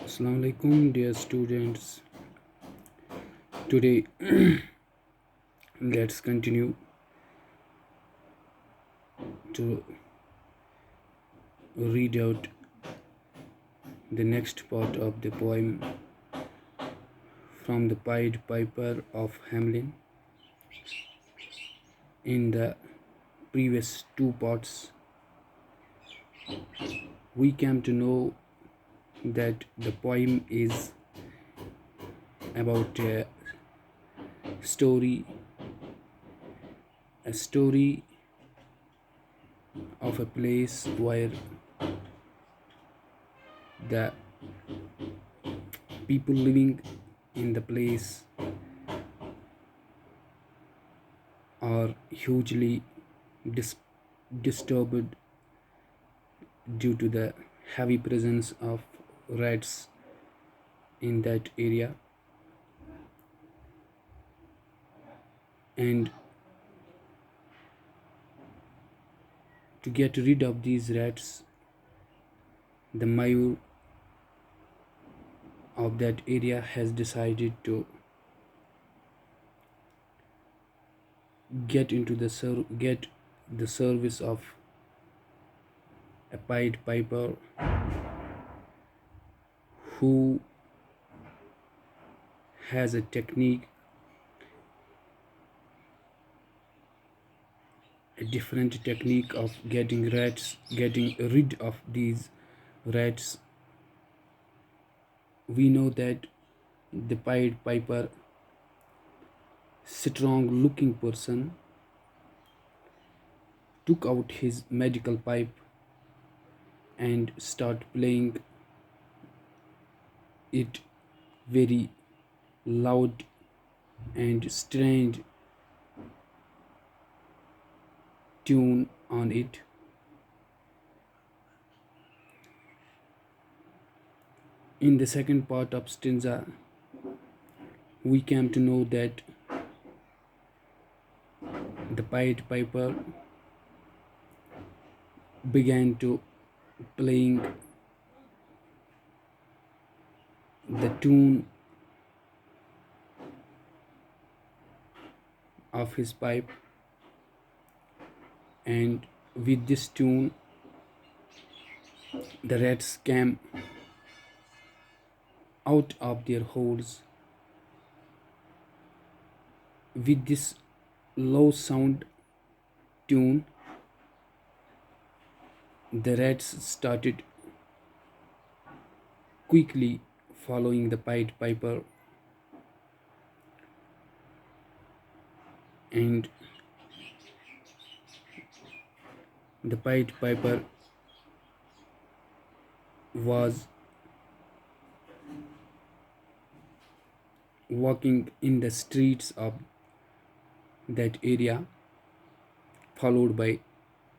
Assalamu alaikum, dear students. Today, let's continue to read out the next part of the poem from the Pied Piper of Hamelin. In the previous two parts, we came to know that the poem is about story, a story of a place where the people living in the place are hugely dis- disturbed due to the heavy presence of rats in that area, and to get rid of these rats, the mayor of that area has decided to get the service of a Pied Piper who has a technique, a different technique of getting rid of these rats. We know that the Pied Piper, strong looking person, took out his medical pipe and start playing it very loud and strange tune on it. In the second part of stanza, we came to know that the Pied Piper began to playing the tune of his pipe, and with this tune the rats came out of their holes. With this low sound tune, the rats started quickly following the Pied Piper, and the Pied Piper was walking in the streets of that area, followed by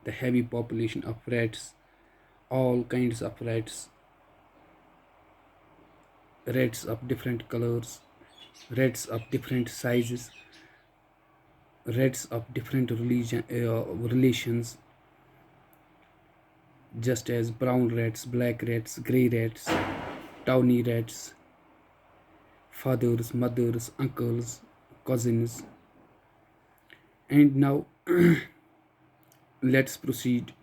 the heavy population of rats, all kinds of rats, rats of different colors, rats of different sizes, rats of different relations, just as brown rats, black rats, grey rats, tawny rats, fathers, mothers, uncles, cousins. And now let's proceed.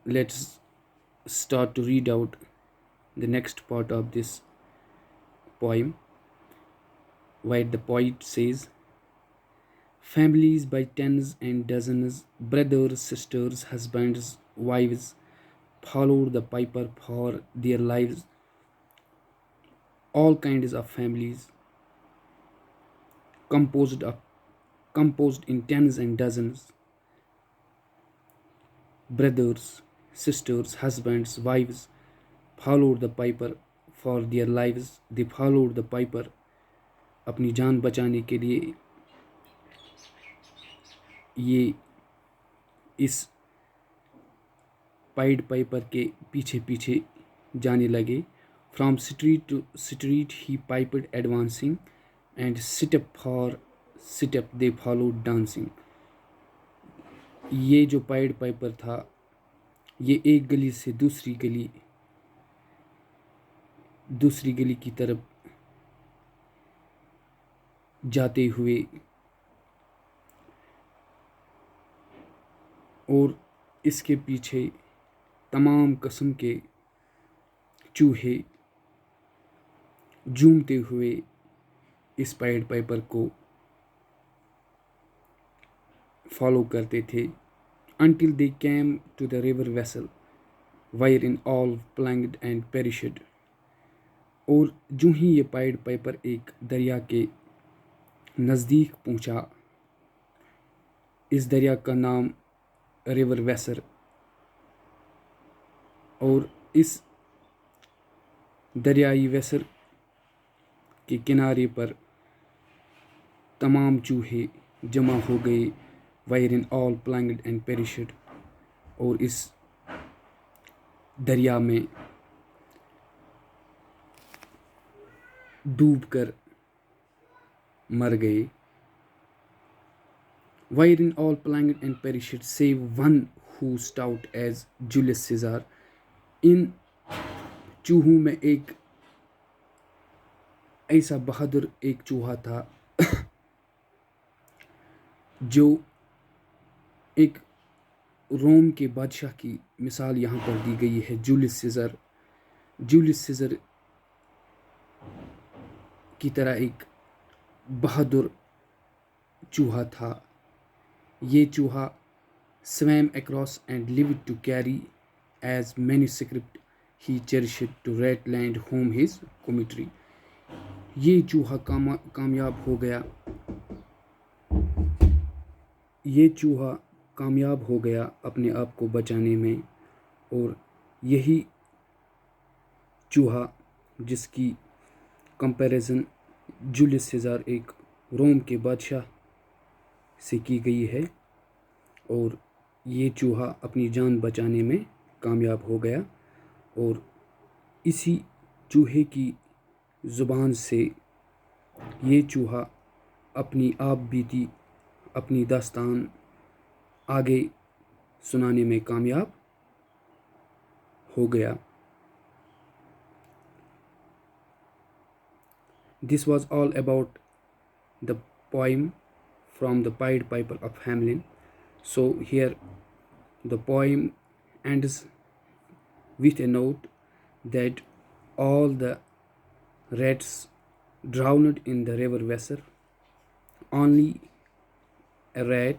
Let's start to read out the next part of this poem, where the poet says, families by tens and dozens, brothers, sisters, husbands, wives, followed the piper for their lives. All kinds of families composed of composed in tens and dozens, brothers, sisters, husbands, wives, followed the piper for their lives. They followed the piper अपनी जान बचाने के लिए ये इस pied Piper के पीछे पीछे जाने लगे. From street to street he piped advancing and step for step they follow dancing. ये जो पाइड पाइपर था, ये एक गली से दूसरी गली دوسری گلی کی طرف جاتے ہوئے اور اس کے پیچھے تمام قسم کے چوہے جھومتے ہوئے اس پائیڈ پائپر کو فالو کرتے تھے until they came to the river vessel wherein all plunged and perished. اور جو ہی یہ پائیڈ پائپر ایک دریا کے نزدیک پہنچا، اس دریا کا نام ریور ویسر، اور اس دریائی ویسر کے کنارے پر تمام چوہے جمع ہو گئے wherein all plunged and perished. اور اس دریا میں ڈوب کر مر گئے. wherein all plunged and perished save one who stout as Julius Caesar. ان چوہوں میں ایک ایسا بہادر ایک چوہا تھا جو ایک روم کے بادشاہ کی مثال یہاں پر دی گئی ہے. جولیس سیزر کی طرح ایک بہادر چوہا تھا. یہ چوہا swam across and lived to carry as manuscript he cherished to write land home his commentary. یہ چوہا کامیاب ہو گیا اپنے آپ کو بچانے میں، اور یہی چوہا جس کی کمپیریزن جولیس سیزار ایک روم کے بادشاہ سے کی گئی ہے، اور یہ چوہا اپنی جان بچانے میں کامیاب ہو گیا. اور اسی چوہے کی زبان سے یہ چوہا اپنی آپ بیتی، اپنی داستان آگے سنانے میں کامیاب ہو گیا. This was all about the poem from the Pied Piper of Hamelin. So here the poem ends with a note that all the rats drowned in the river Weser. Only a rat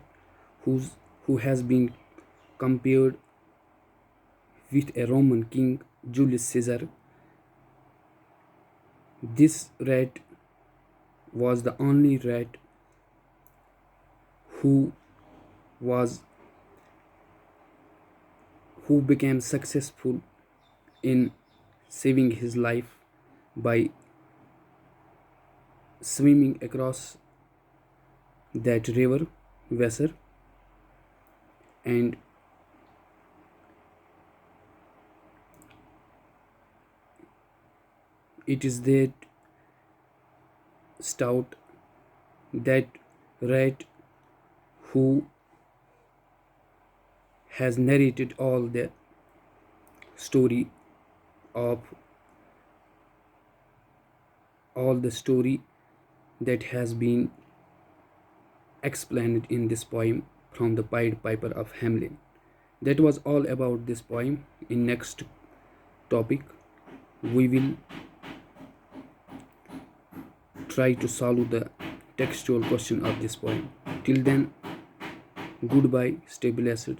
who has been compared with a Roman king, Julius Caesar. This rat was the only rat who became successful in saving his life by swimming across that river Weser. And it is that stout, that rat who has narrated all the story that has been explained in this poem from the Pied Piper of Hamelin. That was all about this poem. In next topic we will try to solve the textual question of this poem. Till then, goodbye, stay blessed.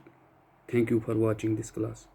Thank you for watching this class.